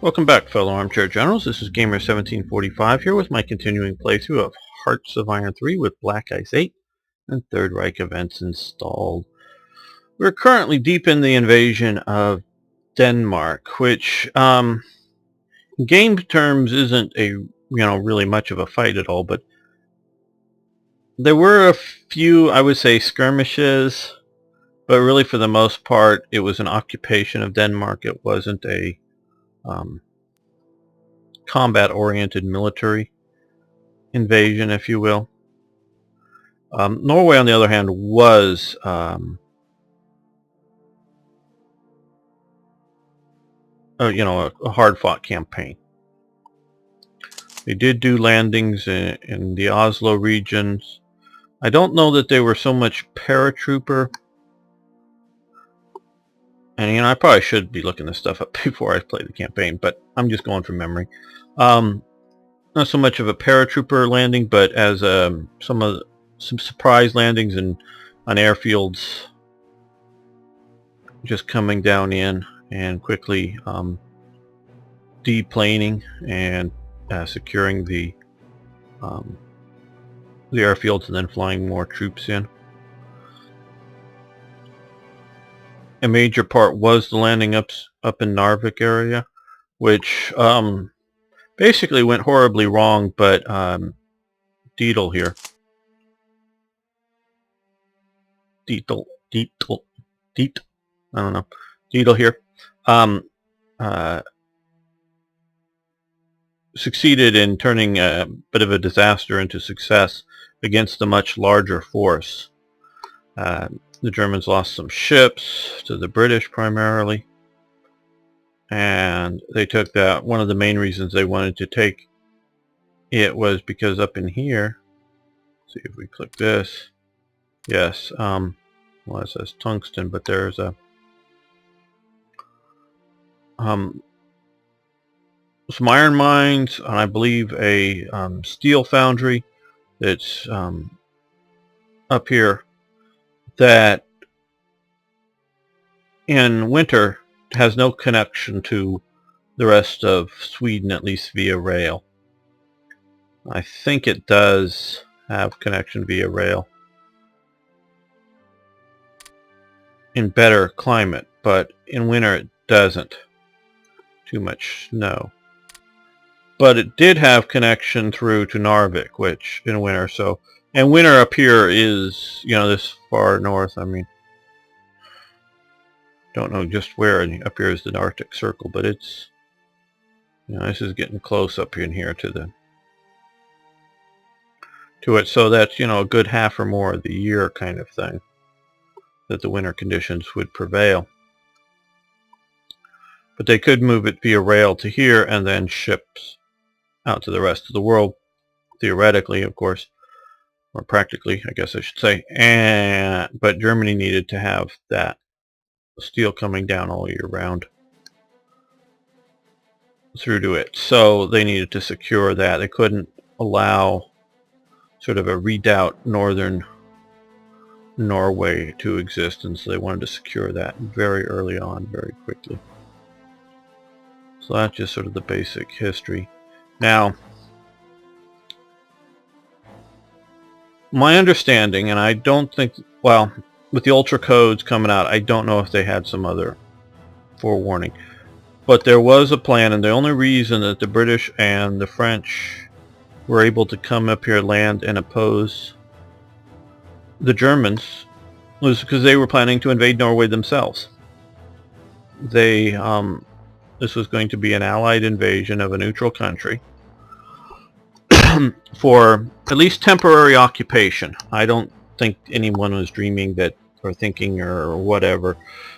Welcome back, fellow armchair generals. This is Gamer1745 here with my continuing playthrough of Hearts of Iron 3 with Black Ice 8 and Third Reich events installed. We're currently deep in the invasion of Denmark, which in game terms isn't really much of a fight at all, but there were a few, I would say, skirmishes, but really for the most part it was an occupation of Denmark. It wasn't a combat-oriented military invasion, if you will. Norway, on the other hand, was a hard-fought campaign. They did do landings in the Oslo regions. I don't know that they were so much paratrooper. And I probably should be looking this stuff up before I play the campaign, but I'm just going from memory. Not so much of a paratrooper landing, but as some surprise landings on airfields, just coming down in and quickly deplaning and securing the airfields and then flying more troops in. A major part was the landing up in Narvik area, which basically went horribly wrong, but Deedle here. Deedle, I don't know. Deedle here. Succeeded in turning a bit of a disaster into success against a much larger force. The Germans lost some ships to the British primarily, and they took that. One of the main reasons they wanted to take it was because up in here, see if we click this, yes, well, it says tungsten, but there's a some iron mines, and I believe a steel foundry that's up here that in winter has no connection to the rest of Sweden, at least via rail. I think it does have connection via rail in better climate, but in winter it doesn't. Too much snow. But it did have connection through to Narvik, which in winter, so, and winter up here is, this far north. I mean, don't know just where, and up here is the Arctic Circle, but it's, this is getting close up in here to it, so that's, a good half or more of the year kind of thing that the winter conditions would prevail. But they could move it via rail to here and then ships out to the rest of the world, theoretically, of course, or practically, I guess I should say. But Germany needed to have that steel coming down all year round through to it, so they needed to secure that. They couldn't allow sort of a redoubt northern Norway to exist, and so they wanted to secure that very early on, very quickly. So that's just sort of the basic history. Now, my understanding, and I don't think, well, with the Ultra Codes coming out, I don't know if they had some other forewarning. But there was a plan, and the only reason that the British and the French were able to come up here, land, and oppose the Germans was because they were planning to invade Norway themselves. They, this was going to be an allied invasion of a neutral country for at least temporary occupation. I don't think anyone was dreaming that, or thinking, or whatever,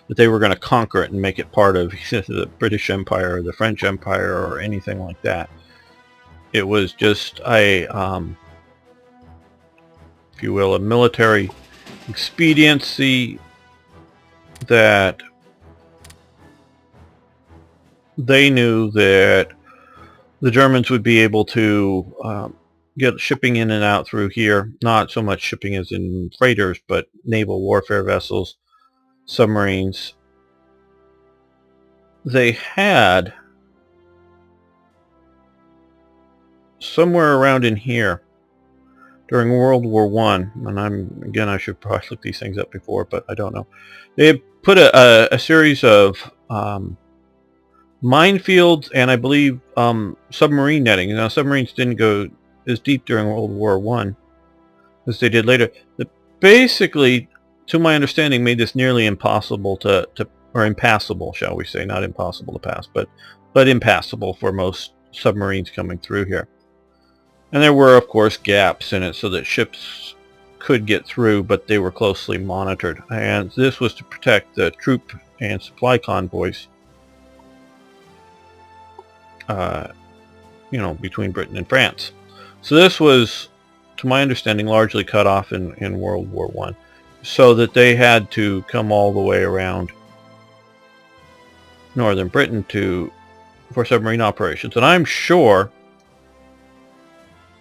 that they were going to conquer it and make it part of the British Empire or the French Empire or anything like that. It was just a, if you will, a military expediency that they knew that the Germans would be able to get shipping in and out through here. Not so much shipping as in freighters, but naval warfare vessels, submarines. They had somewhere around in here during World War One, and I should probably look these things up before, but I don't know. They put a series of minefields and I believe submarine netting. Now, submarines didn't go as deep during World War One as they did later. That basically, to my understanding, made this nearly impossible or impassable, shall we say, not impossible to pass, but impassable for most submarines coming through here. And there were, of course, gaps in it so that ships could get through, but they were closely monitored. And this was to protect the troop and supply convoys, between Britain and France. So this was, to my understanding, largely cut off in World War One, so that they had to come all the way around northern Britain for submarine operations. And I'm sure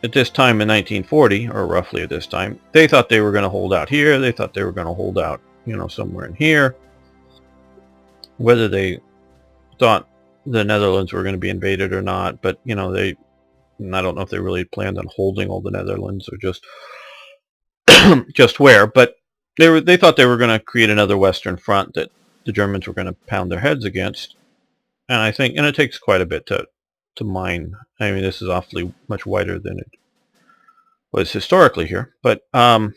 at this time in 1940, or roughly at this time, they thought they were going to hold out here. They thought they were going to hold out, somewhere in here. Whether they thought the Netherlands were going to be invaded or not, but I don't know if they really planned on holding all the Netherlands or just just where. But they thought they were going to create another Western front that the Germans were going to pound their heads against. And I think, and it takes quite a bit to mine. I mean, this is awfully much wider than it was historically here, but that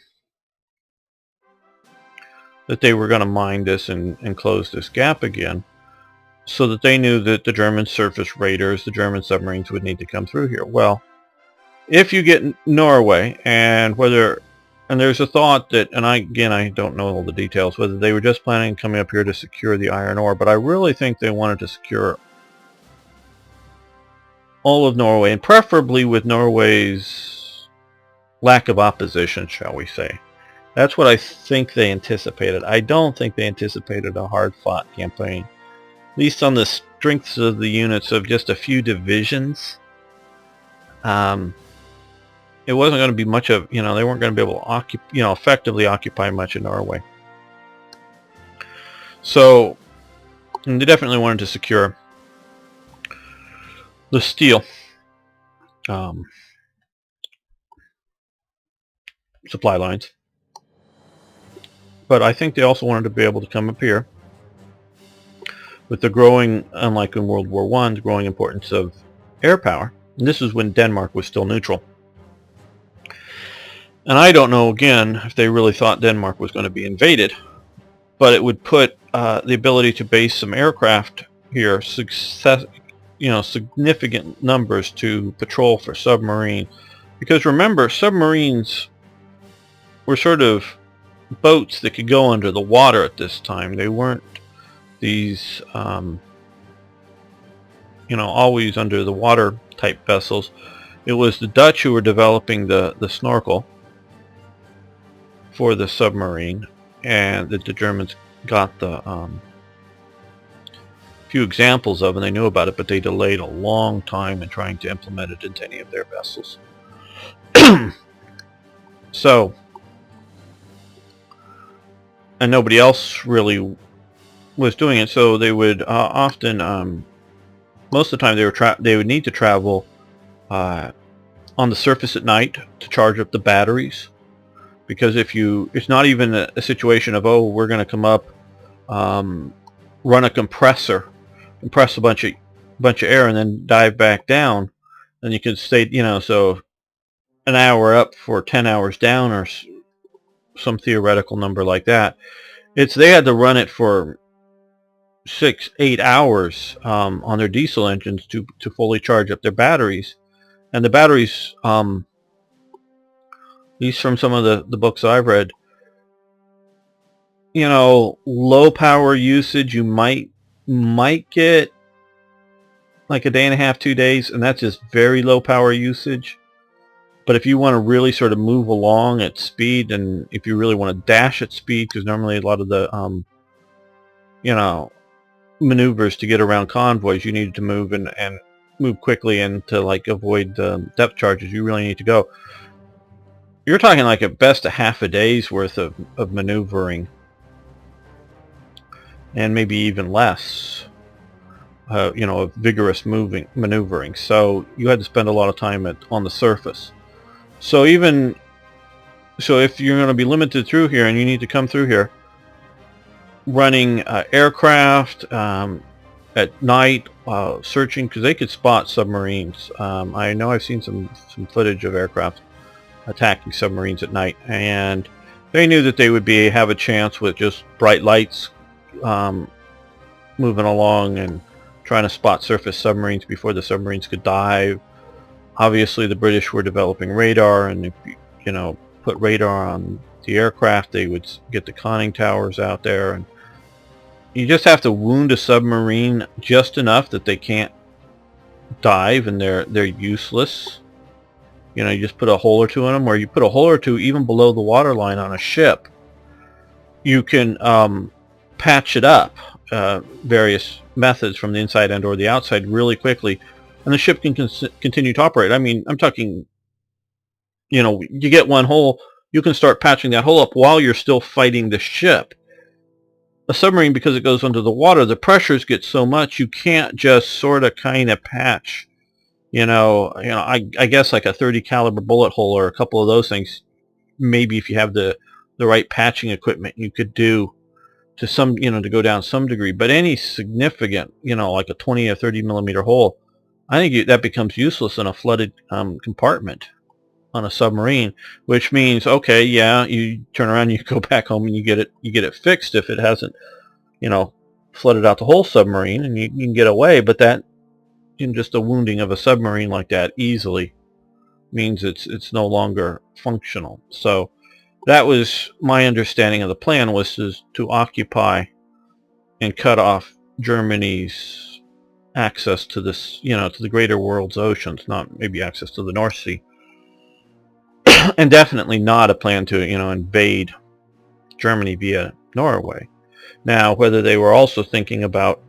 they were going to mine this and close this gap again, so that they knew that the German surface raiders, the German submarines, would need to come through here. Well, if you get Norway, and there's a thought that, and I don't know all the details, whether they were just planning on coming up here to secure the iron ore, but I really think they wanted to secure all of Norway, and preferably with Norway's lack of opposition, shall we say. That's what I think they anticipated. I don't think they anticipated a hard-fought campaign, at least on the strengths of the units of just a few divisions. It wasn't going to be much of, they weren't going to be able to effectively occupy much of Norway. So, and they definitely wanted to secure the steel supply lines. But I think they also wanted to be able to come up here with the growing, unlike in World War I, the growing importance of air power. And this is when Denmark was still neutral. And I don't know, again, if they really thought Denmark was going to be invaded, but it would put the ability to base some aircraft here, significant numbers to patrol for submarine. Because remember, submarines were sort of boats that could go under the water at this time. They weren't these, always under the water type vessels. It was the Dutch who were developing the snorkel for the submarine, and that the Germans got the few examples of, and they knew about it, but they delayed a long time in trying to implement it into any of their vessels. So, and nobody else really was doing it, so they would often, most of the time, they would need to travel on the surface at night to charge up the batteries. Because it's not even a situation of, we're going to come up, run a compressor, compress a bunch of air, and then dive back down. Then you can stay, so an hour up for 10 hours down, or some theoretical number like that. They had to run it for 6-8 hours on their diesel engines to fully charge up their batteries, and the batteries. At least from some of the books I've read, low power usage, you might get like a day and a half, 2 days, and that's just very low power usage. But if you want to really sort of move along at speed, and if you really want to dash at speed, because normally a lot of the maneuvers to get around convoys, you needed to move and move quickly, and to avoid depth charges, you really need to go. You're talking at best a half a day's worth of maneuvering, and maybe even less. of vigorous maneuvering. So you had to spend a lot of time on the surface. So if you're going to be limited through here and you need to come through here, running aircraft at night, searching, because they could spot submarines. I know I've seen some footage of aircraft attacking submarines at night, and they knew that they would have a chance with just bright lights moving along and trying to spot surface submarines before the submarines could dive. Obviously the British were developing radar, and if you put radar on the aircraft, they would get the conning towers out there, and you just have to wound a submarine just enough that they can't dive and they're useless. You just put a hole or two in them, or you put a hole or two even below the waterline on a ship. You can patch it up, various methods from the inside and or the outside really quickly, and the ship can continue to operate. I mean, I'm talking, you get one hole, you can start patching that hole up while you're still fighting the ship. A submarine, because it goes under the water, the pressures get so much you can't just sort of kind of patch. I guess like a 30 caliber bullet hole or a couple of those things, maybe if you have the right patching equipment, you could do to some, to go down some degree. But any significant, like a 20 or 30 millimeter hole, I think that becomes useless in a flooded compartment on a submarine, which means, okay, yeah, you turn around, you go back home, and you get it fixed if it hasn't, flooded out the whole submarine, and you can get away. But that, just the wounding of a submarine like that easily means it's no longer functional. So that was my understanding of the plan, was to occupy and cut off Germany's access to this, to the greater world's oceans, not maybe access to the North Sea. And definitely not a plan to, invade Germany via Norway. Now, whether they were also thinking about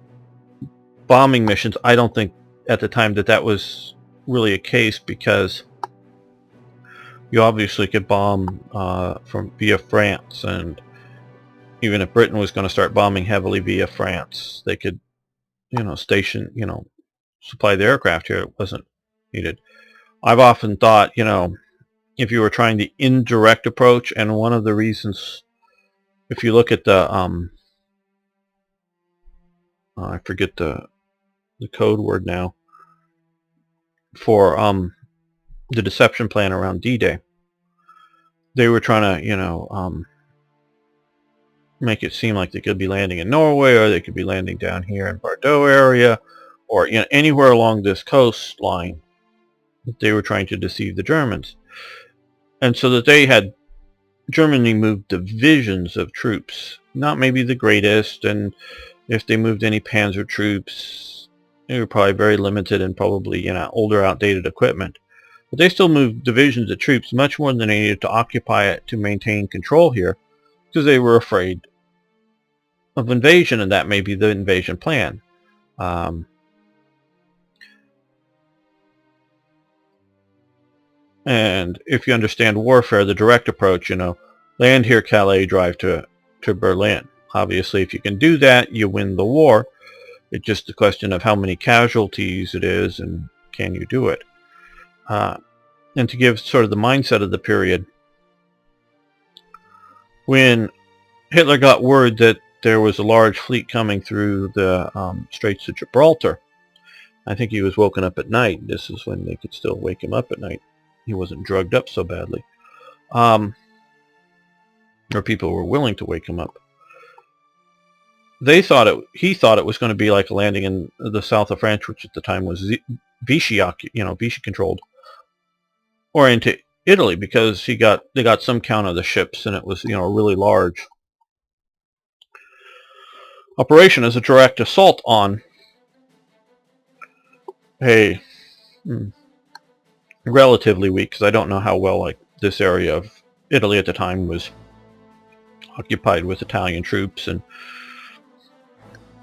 bombing missions, I don't think at the time that was really a case, because you obviously could bomb via France, and even if Britain was going to start bombing heavily via France, they could, station, supply the aircraft here. It wasn't needed. I've often thought, if you were trying the indirect approach, and one of the reasons, if you look at the I forget the code word now for the deception plan around D-Day, they were trying to make it seem like they could be landing in Norway, or they could be landing down here in Bordeaux area, or anywhere along this coastline. They were trying to deceive the Germans. And so that Germany moved divisions of troops, not maybe the greatest, and if they moved any panzer troops, they were probably very limited and probably, older, outdated equipment. But they still moved divisions of troops, much more than they needed to occupy it to maintain control here, because they were afraid of invasion, and that may be the invasion plan. And if you understand warfare, the direct approach, land here, Calais, drive to Berlin. Obviously, if you can do that, you win the war. It's just a question of how many casualties it is, and can you do it. And to give sort of the mindset of the period, when Hitler got word that there was a large fleet coming through the Straits of Gibraltar, I think he was woken up at night. This is when they could still wake him up at night. He wasn't drugged up so badly. Or people were willing to wake him up. He thought it was going to be like a landing in the south of France, which at the time was Vichy controlled, or into Italy, because they got some count of the ships, and it was, a really large operation as a direct assault on a relatively weak, because I don't know how well this area of Italy at the time was occupied with Italian troops, and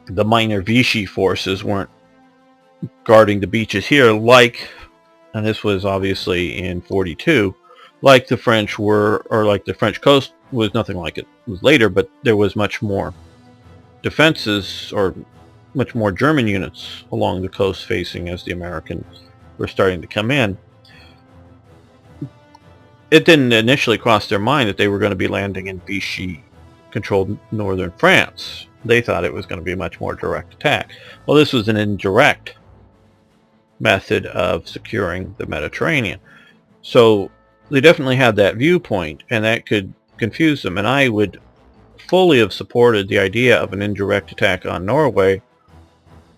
the minor Vichy forces weren't guarding the beaches here and this was obviously in 42, like the French were, or like the French coast was nothing like it was later, but there was much more defenses, or much more German units along the coast facing as the Americans were starting to come in. It didn't initially cross their mind that they were going to be landing in Vichy-controlled northern France. They thought it was going to be a much more direct attack. Well, this was an indirect method of securing the Mediterranean. So they definitely had that viewpoint, and that could confuse them. And I would fully have supported the idea of an indirect attack on Norway,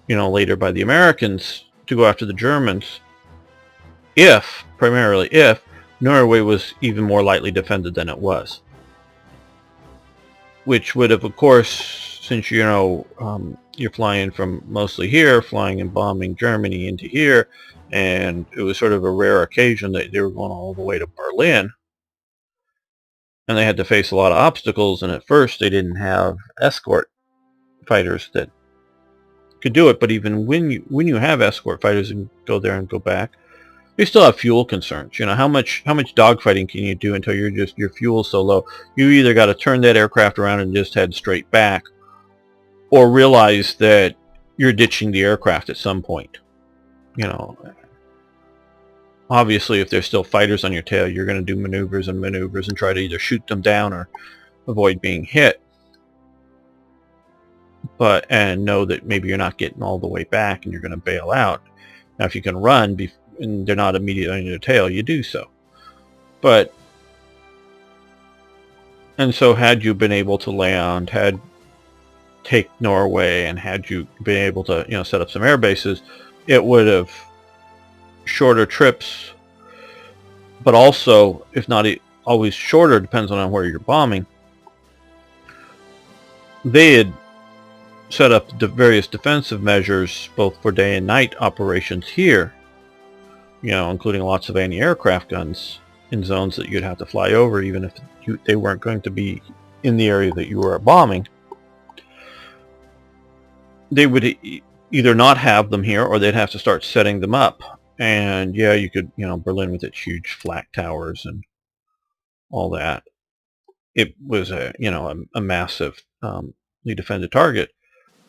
later by the Americans to go after the Germans, primarily if, Norway was even more lightly defended than it was. Which would have, of course, since you're flying from mostly here, flying and bombing Germany into here, and it was sort of a rare occasion that they were going all the way to Berlin, and they had to face a lot of obstacles, and at first they didn't have escort fighters that could do it. But even when you have escort fighters and go there and go back, you still have fuel concerns. How much dogfighting can you do until your fuel's so low? You either got to turn that aircraft around and just head straight back, or realize that you're ditching the aircraft at some point. Obviously, if there's still fighters on your tail, you're going to do maneuvers and try to either shoot them down or avoid being hit. And know that maybe you're not getting all the way back and you're going to bail out. Now, if you can run and they're not immediately on your tail, you do so. And so had you been able to land, take Norway, and had you been able to set up some air bases, it would have shorter trips, but also, if not always shorter, depends on where you're bombing. They had set up the various defensive measures both for day and night operations here, including lots of anti-aircraft guns in zones that you'd have to fly over, even if they weren't going to be in the area that you were bombing. They would either not have them here, or they'd have to start setting them up. And yeah, you could, Berlin with its huge flak towers and all that, it was a massive defended target.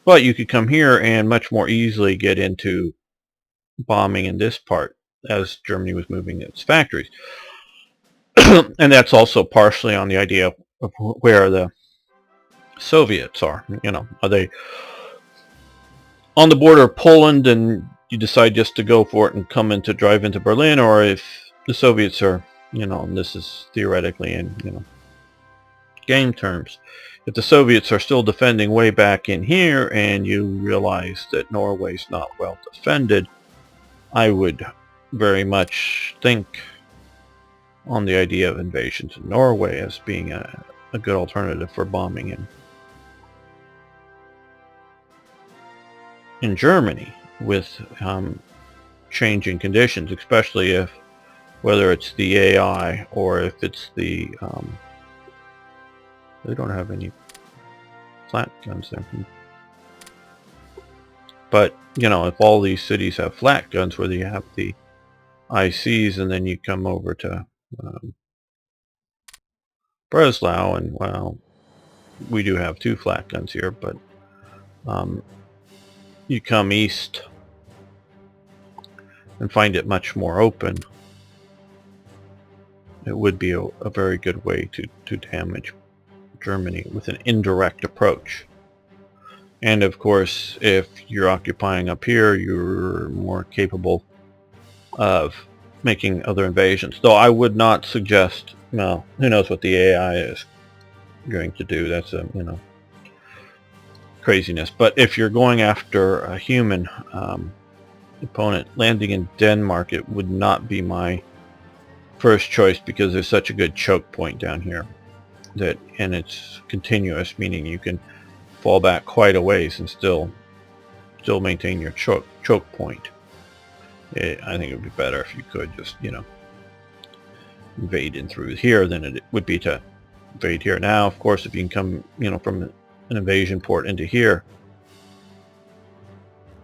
But you could come here and much more easily get into bombing in this part as Germany was moving its factories. And that's also partially on the idea of where the Soviets are. Are they on the border of Poland and you decide just to go for it and drive into Berlin, or if the Soviets are, and this is theoretically in, game terms, if the Soviets are still defending way back in here and you realize that Norway's not well defended, I would very much think on the idea of invasion to Norway as being a good alternative for bombing in Germany with changing conditions, especially if whether it's the AI or if it's the they don't have any flat guns there. But if all these cities have flat guns, whether you have the ICs and then you come over to Breslau, and well, we do have 2 flat guns here, but you come east and find it much more open, it would be a very good way to damage Germany with an indirect approach. And of course, if you're occupying up here, you're more capable of making other invasions. Though I would not suggest, well, who knows what the AI is going to do. That's a, craziness. But if you're going after a human opponent, landing in Denmark, it would not be my first choice, because there's such a good choke point down here and it's continuous, meaning you can fall back quite a ways and still maintain your choke point. I think it would be better if you could just invade in through here than it would be to invade here. Now, of course, if you can come from an invasion port into here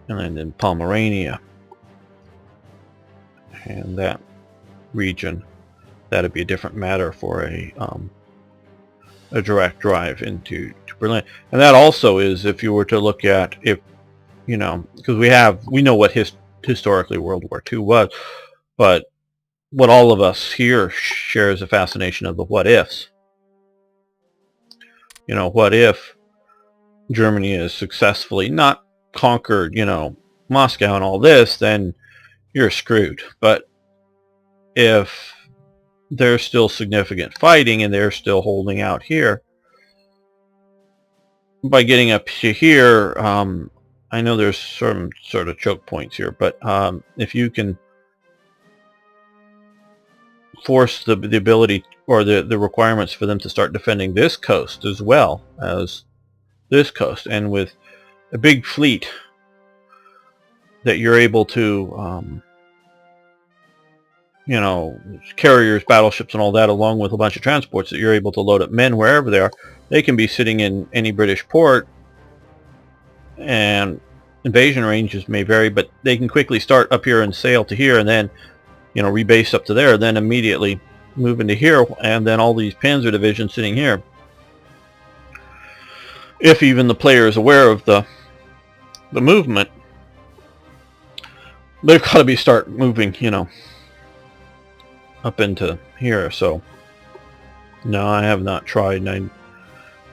and then in Pomerania and that region, that'd be a different matter for a direct drive into Berlin. And that also is, if you were to look at if you know, because we know what historically World War II was, but what all of us here share is a fascination of the what ifs. You know, what if Germany is successfully not conquered, you know, Moscow and all this, then you're screwed. But if there's still significant fighting and they're still holding out here, by getting up to here, I know there's some sort of choke points here, but if you can force the ability or the requirements for them to start defending this coast as well as this coast, and with a big fleet that you're able to, you know, carriers, battleships, and all that, along with a bunch of transports that you're able to load up men wherever they are, they can be sitting in any British port, and invasion ranges may vary, but they can quickly start up here and sail to here, and then, you know, rebase up to there, then immediately move into here, and then all these panzer divisions sitting here. If even the player is aware of the movement, they've got to start moving, you know, up into here. So no, I have not tried, and I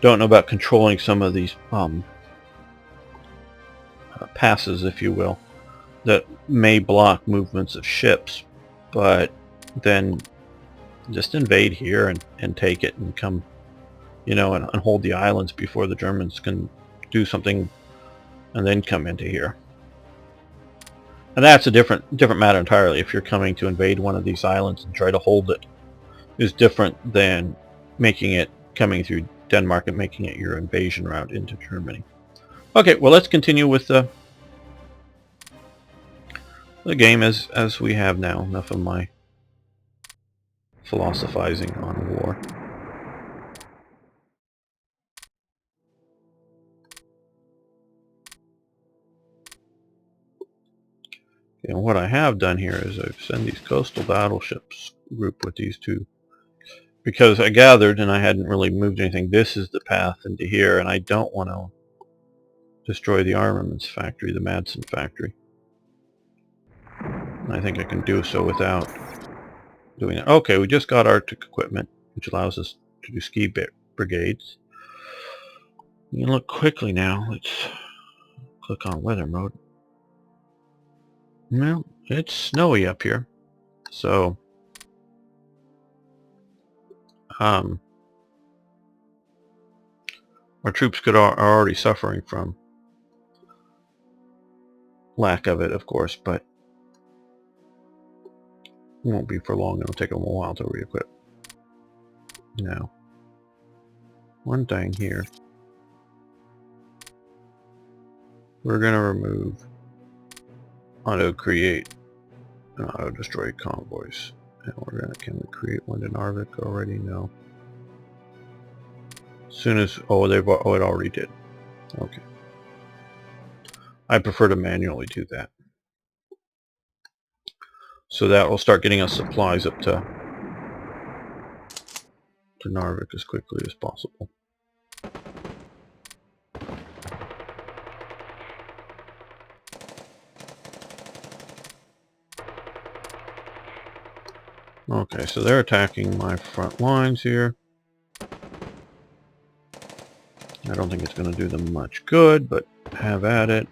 don't know about controlling some of these passes, if you will, that may block movements of ships. But then just invade here and take it and come, you know, and hold the islands before the Germans can do something, and then come into here. And that's a different matter entirely. If you're coming to invade one of these islands and try to hold it, is different than coming through Denmark and making it your invasion route into Germany. Okay, well, let's continue with the game as we have now. Enough of my philosophizing on war. And what I have done here is I've sent these coastal battleships group with these two, because I gathered, and I hadn't really moved anything, this is the path into here, and I don't want to destroy the armaments factory, the Madsen factory. And I think I can do so without doing it. Okay, we just got Arctic equipment, which allows us to do ski brigades. You can look quickly now. Let's click on weather mode. Well, it's snowy up here, so our troops are already suffering from lack of it, of course, but it won't be for long. It'll take them a while to re-equip. Now, one thing here, we're going to remove auto create and auto destroy convoys, and we're going to, can we create one to Narvik already? No. As soon as, oh, it already did. Okay. I prefer to manually do that. So that will start getting us supplies up to Narvik as quickly as possible. Okay, so they're attacking my front lines here. I don't think it's going to do them much good, but have at it.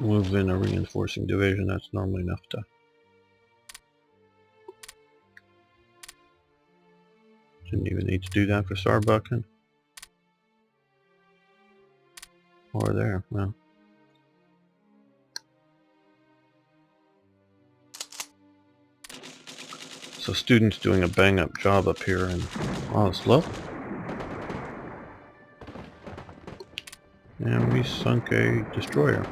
Move in a reinforcing division. That's normally enough to didn't even need to do that for Saarbrücken or there. Well, so students doing a bang-up job up here in Oslo, and we sunk a destroyer.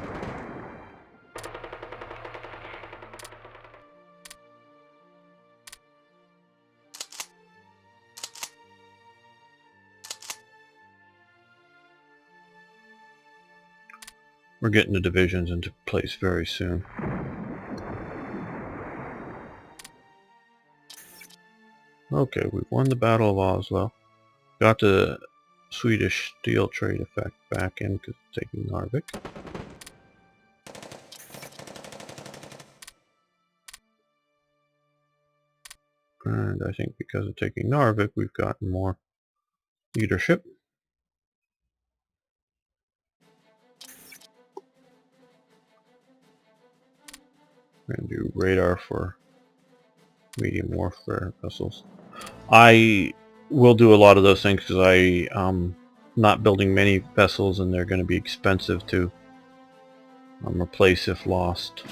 We're getting the divisions into place very soon. Okay, we've won the Battle of Oslo. Got the Swedish steel trade effect back in because it's taking Narvik. And I think because of taking Narvik, we've gotten more leadership. We're going to do radar for medium warfare vessels. I will do a lot of those things because I'm not building many vessels and they're going to be expensive to replace if lost.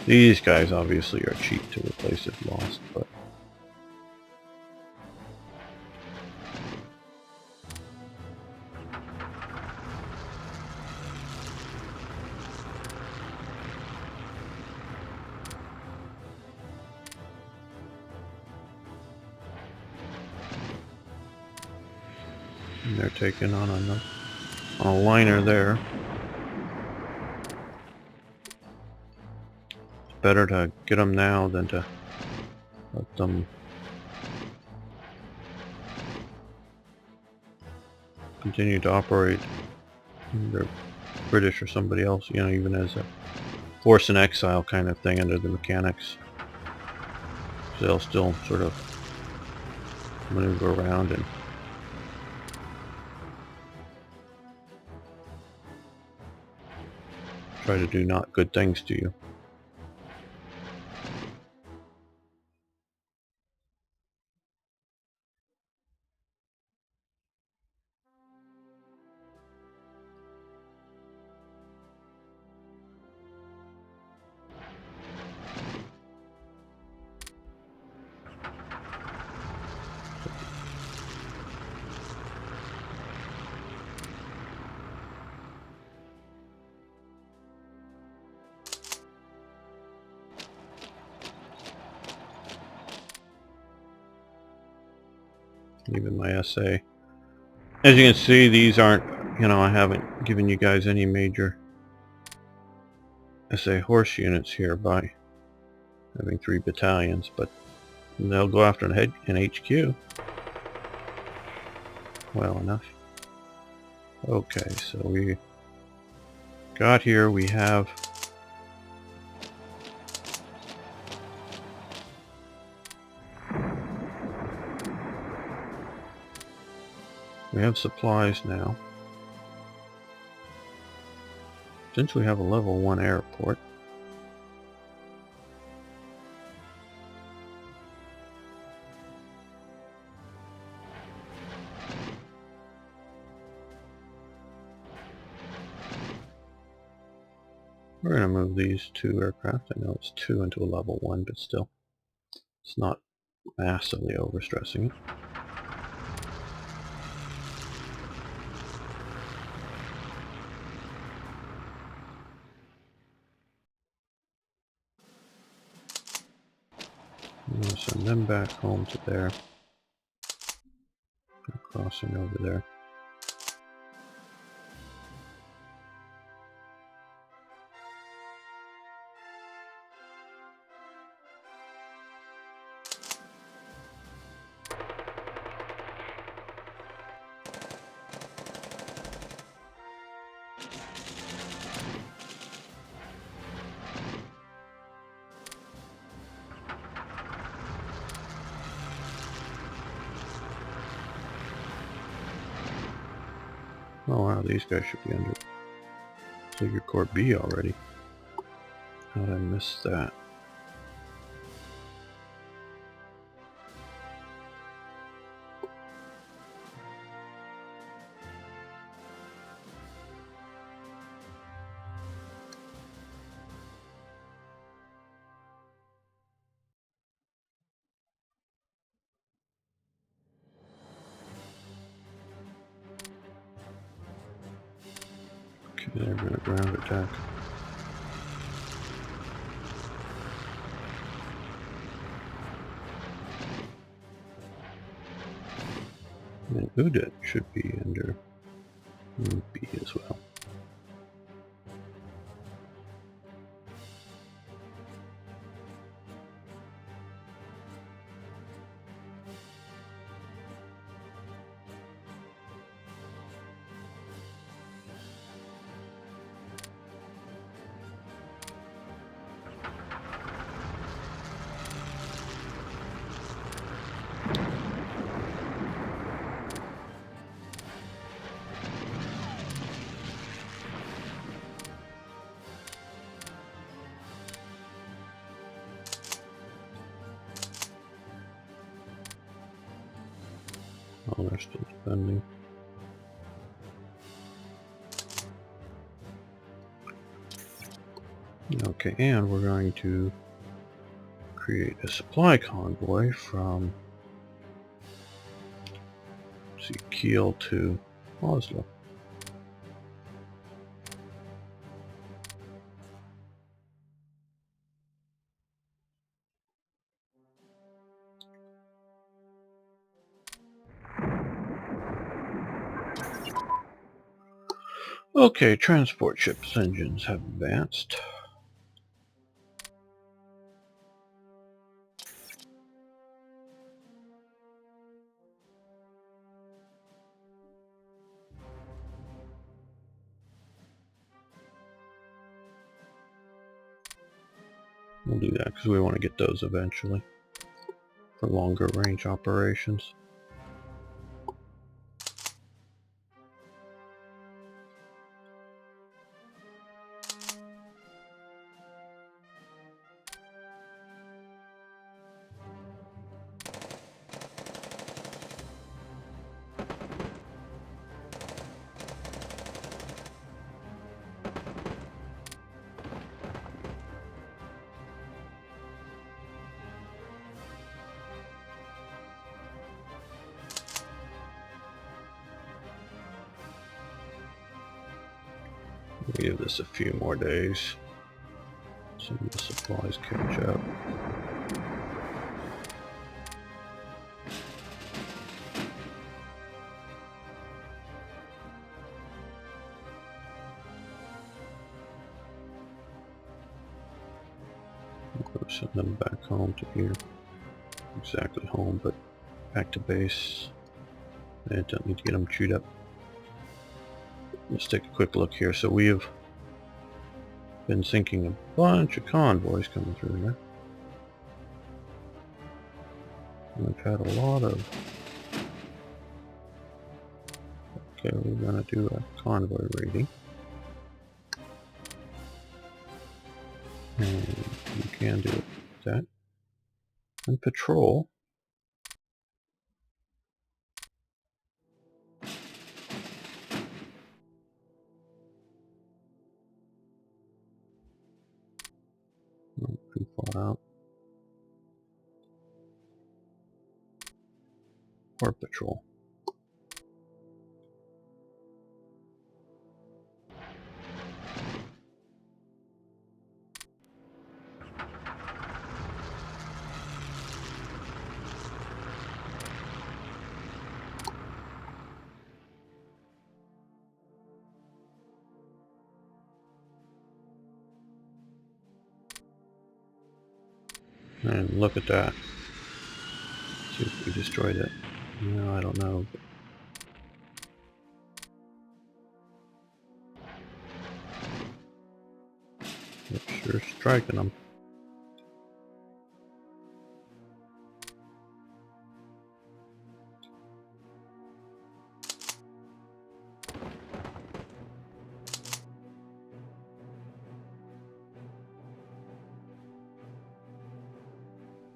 These guys obviously are cheap to replace if lost, but they're taking on a liner there. It's better to get them now than to let them continue to operate. They're British or somebody else, you know, even as a force in exile kind of thing under the mechanics. So they'll still sort of maneuver around and try to do not good things to you. Even my SA. As you can see, these aren't, you know, I haven't given you guys any major SA horse units here by having 3 battalions, but they'll go after an HQ. Well enough. Okay, so we got here, we have supplies now. Since we have a level 1 airport, we're going to move these 2 aircraft. I know it's 2 into a level 1, but still, it's not massively overstressing it. I'm going to send them back home to there. Crossing over there. Oh wow, these guys should be under Figure Corps B already. How did I miss that? Okay, they're going to ground attack. And Udet should be under B as well. still pending. Okay, and we're going to create a supply convoy from, let's see, Kiel to Oslo. Okay, transport ships engines have advanced. We'll do that because we want to get those eventually for longer range operations. We'll give this a few more days. Some of the supplies catch up. We'll send them back home to here. Exactly home, but back to base. I don't need to get them chewed up. Let's take a quick look here. So we have been sinking a bunch of convoys coming through here. We've had a lot of... Okay, we're going to do a convoy raiding. And we can do it with that. And patrol. Not too far out. Or patrol. And look at that. See if we destroyed it. No, I don't know. We're sure striking them.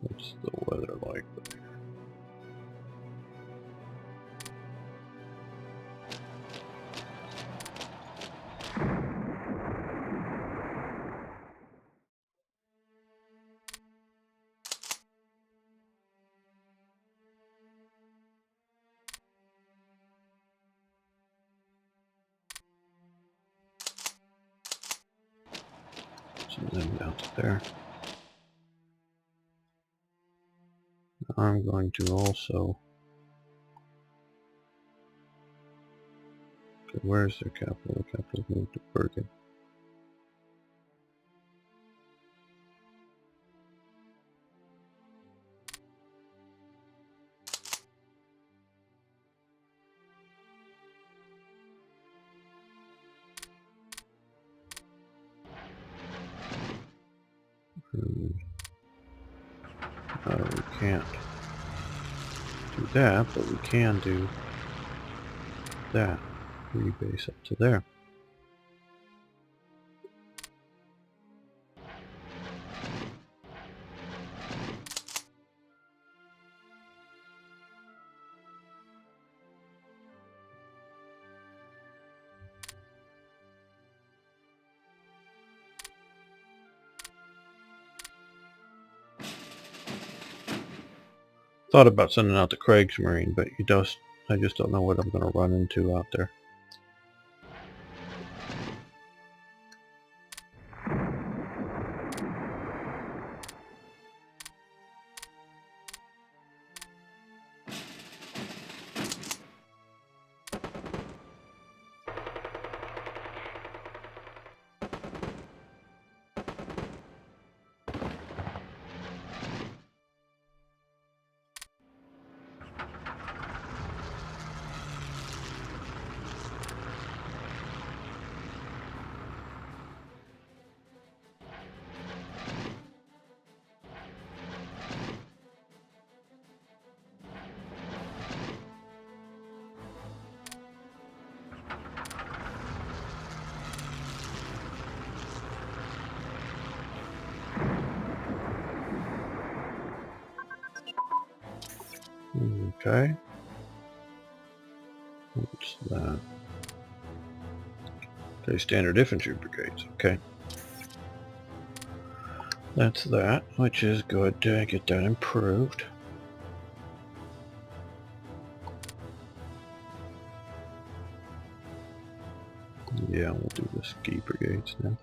What's the weather like? Some of them down to there. I'm going to also... Okay, where's their capital? The capital's moved to Bergen. We can't do that, but we can do that. Rebase up to there. Thought about sending out the Kriegsmarine, but I just don't know what I'm going to run into out there. Okay. What's that? Okay, standard infantry brigades. Okay. That's that, which is good to get that improved. Yeah, we'll do the ski brigades now.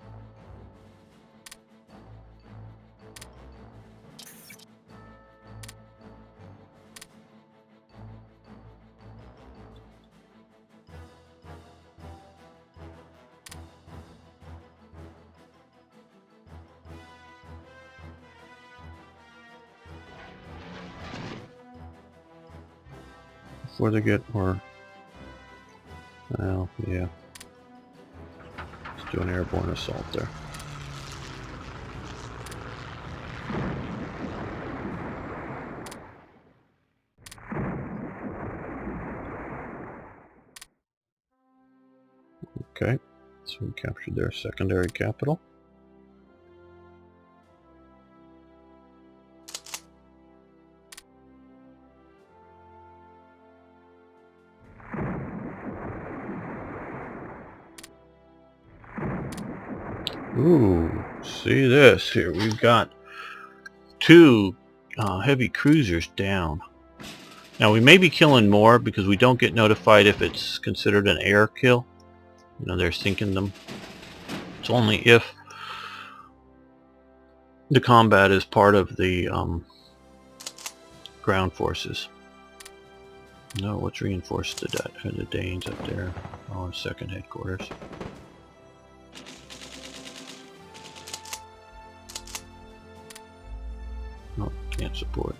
Before they get more... Well, yeah. Let's do an airborne assault there. Okay, so we captured their secondary capital. Ooh, see this here. We've got two heavy cruisers down. Now we may be killing more because we don't get notified if it's considered an air kill. You know, they're sinking them. It's only if the combat is part of the ground forces. No, what's reinforced the Danes up there? Oh, second headquarters. Oh, can't support.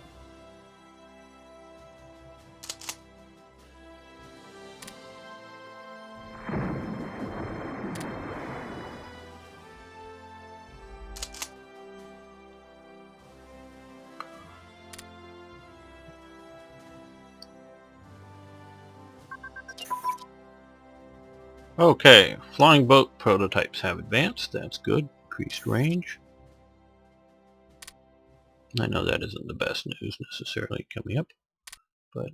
Okay, flying boat prototypes have advanced. That's good. Increased range. I know that isn't the best news necessarily coming up, but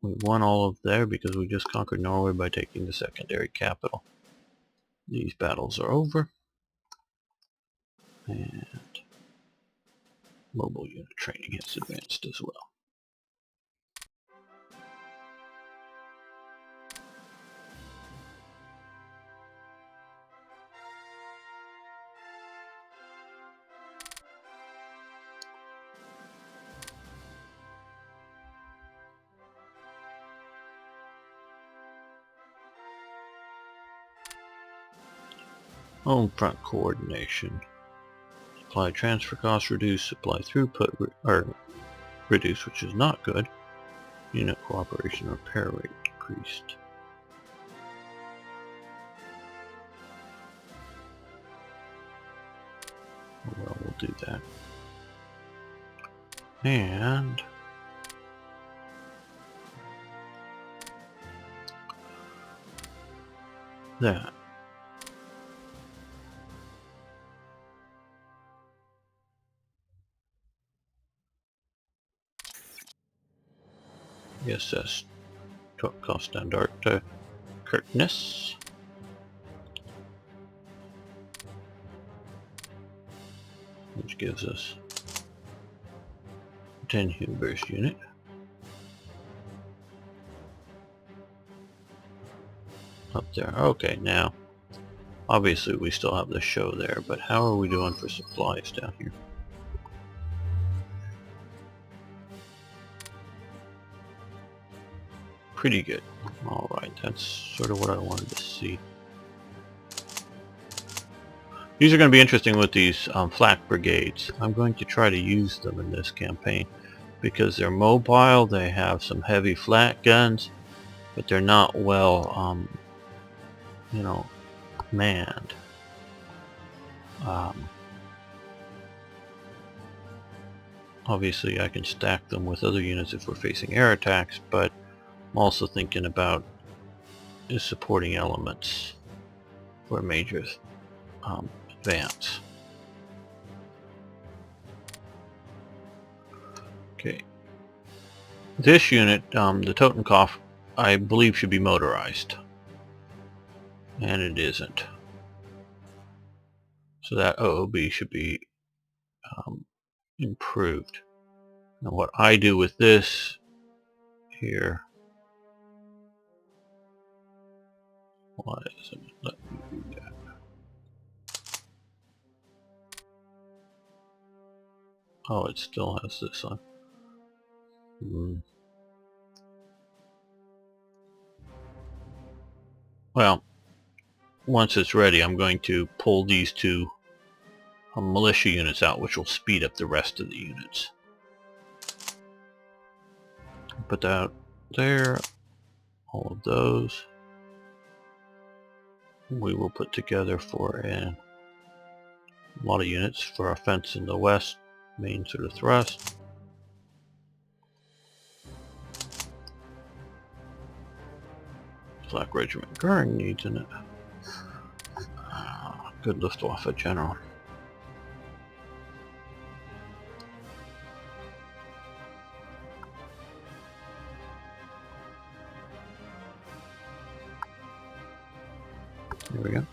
we won all of there because we just conquered Norway by taking the secondary capital. These battles are over. And mobile unit training has advanced as well. Home front coordination. Supply transfer costs reduced, supply throughput reduced, which is not good. Unit cooperation repair rate decreased. Well, we'll do that. And that. SS Kostandart to Kirkness. Which gives us 10 Huber's unit. Up there. Okay, now obviously we still have the show there, but how are we doing for supplies down here? Pretty good. Alright, that's sort of what I wanted to see. These are going to be interesting with these flak brigades. I'm going to try to use them in this campaign because they're mobile, they have some heavy flak guns, but they're not well, you know, manned. Obviously I can stack them with other units if we're facing air attacks, but I'm also thinking about the supporting elements for a major advance. Okay. This unit, the Totenkopf, I believe should be motorized. And it isn't. So that OOB should be improved. Now what I do with this here, why doesn't it let me do that? Oh, it still has this on. Well, once it's ready, I'm going to pull these two militia units out, which will speed up the rest of the units. Put that there. All of those we will put together for a lot of units for our fence in the west, main sort of thrust. Flak Regiment Goering needs in it. Good Luftwaffe General. There we go.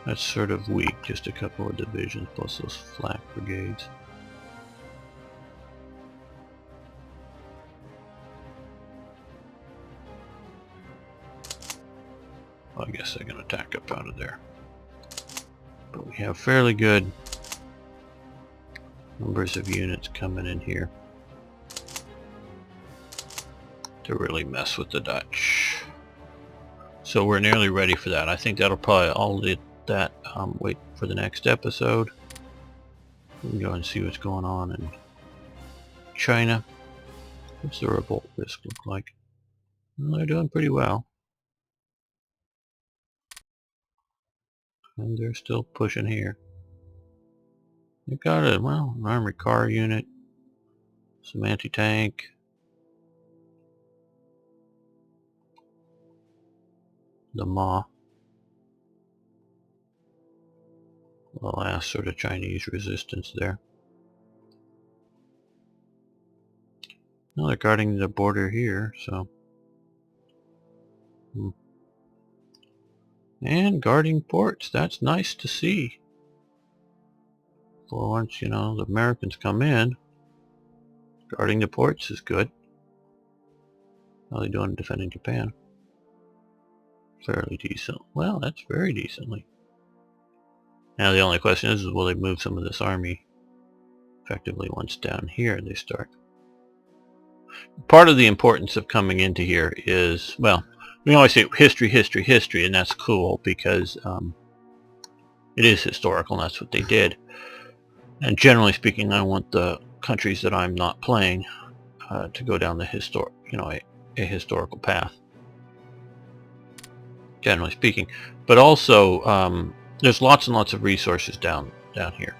That's sort of weak, just a couple of divisions plus those flak brigades. Well, I guess they're going to attack up out of there. But we have fairly good numbers of units coming in here to really mess with the Dutch. So we're nearly ready for that. I think that'll probably all do that. Wait for the next episode. We can go and see what's going on in China. What's the revolt risk look like? Well, they're doing pretty well. And they're still pushing here. They've got a, well, an armored car unit, some anti-tank, the Ma, the last sort of Chinese resistance there. Now they're guarding the border here, so. And guarding ports, that's nice to see. For once, you know, the Americans come in, guarding the ports is good. How are they doing defending Japan? Fairly decent. Well, that's very decently. Now the only question is will they move some of this army effectively once down here they start? Part of the importance of coming into here is, well, we always say history, history, history, and that's cool because it is historical and that's what they did. And generally speaking, I want the countries that I'm not playing to go down the a historical path. Generally speaking, but also there's lots and lots of resources down here,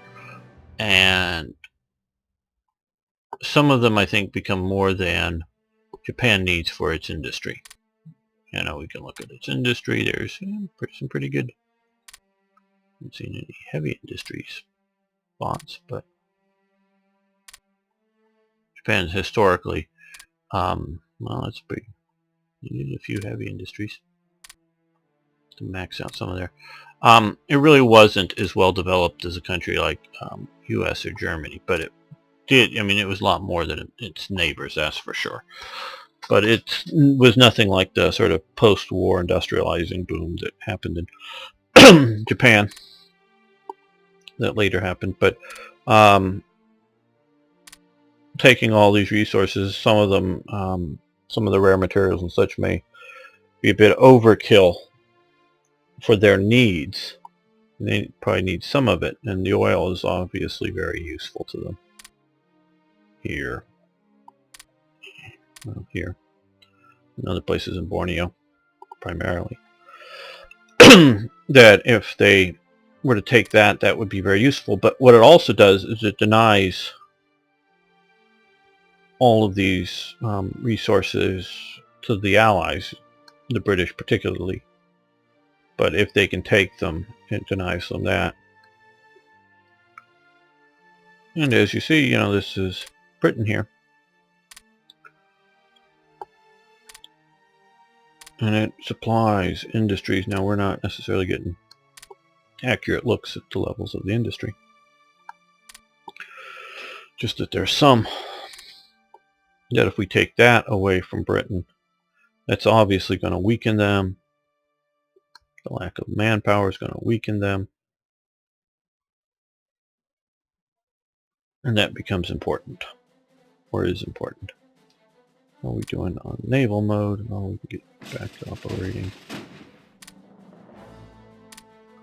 and some of them I think become more than Japan needs for its industry. You know, we can look at its industry. There's some pretty good. I haven't seen any heavy industries spots, but Japan's historically, well, that's big. You need a few heavy industries. to max out some of their... it really wasn't as well developed as a country like US or Germany, but it did, I mean, it was a lot more than its neighbors, that's for sure. But it was nothing like the sort of post-war industrializing boom that happened in Japan, that later happened. But taking all these resources, some of them, some of the rare materials and such may be a bit overkill for their needs. They probably need some of it, and the oil is obviously very useful to them. Here. Well, here. And other places in Borneo, primarily. That if they were to take that, that would be very useful. But what it also does is it denies all of these resources to the Allies, the British particularly. But if they can take them, it denies them that. And as you see, you know, this is Britain here. And it supplies industries. Now, we're not necessarily getting accurate looks at the levels of the industry. Just that there's some. That if we take that away from Britain, that's obviously going to weaken them. The lack of manpower is going to weaken them. And that becomes important. Or is important. What are we doing on naval mode? Oh, we can get back to operating.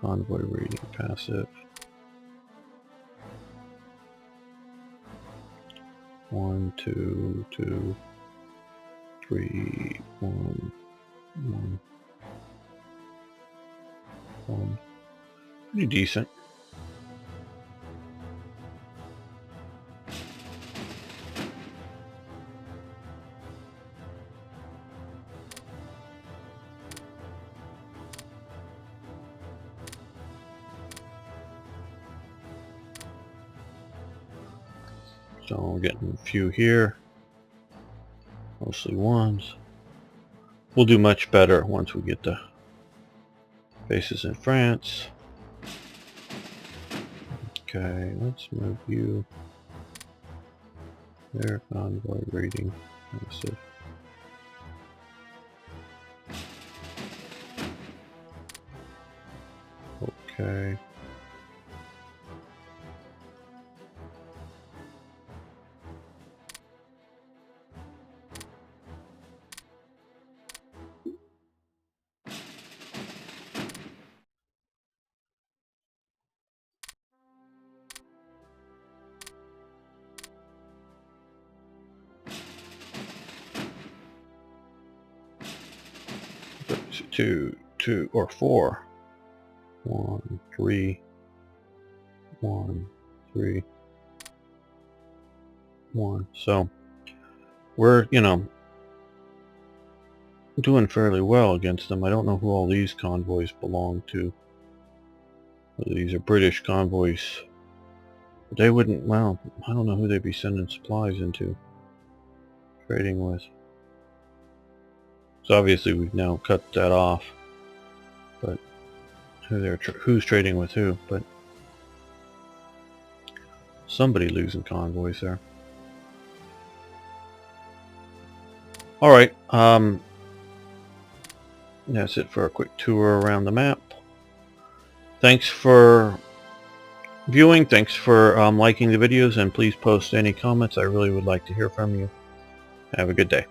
Convoy rating passive. 1, 2, 2, 3, 1, 1, 1. Pretty decent. So we're getting a few here, mostly ones. We'll do much better once we get the bases in France. Okay, let's move you. There, convoy rating, massive. Okay. Two or 4. 1, 3, 1, 3, 1. So we're, you know, doing fairly well against them. I don't know who all these convoys belong to. These are British convoys. They wouldn't, well, I don't know who they'd be sending supplies into, trading with. So obviously we've now cut that off. But who's trading with who? But somebody losing convoys there. All right. That's it for a quick tour around the map. Thanks for viewing. Thanks for liking the videos, and please post any comments. I really would like to hear from you. Have a good day.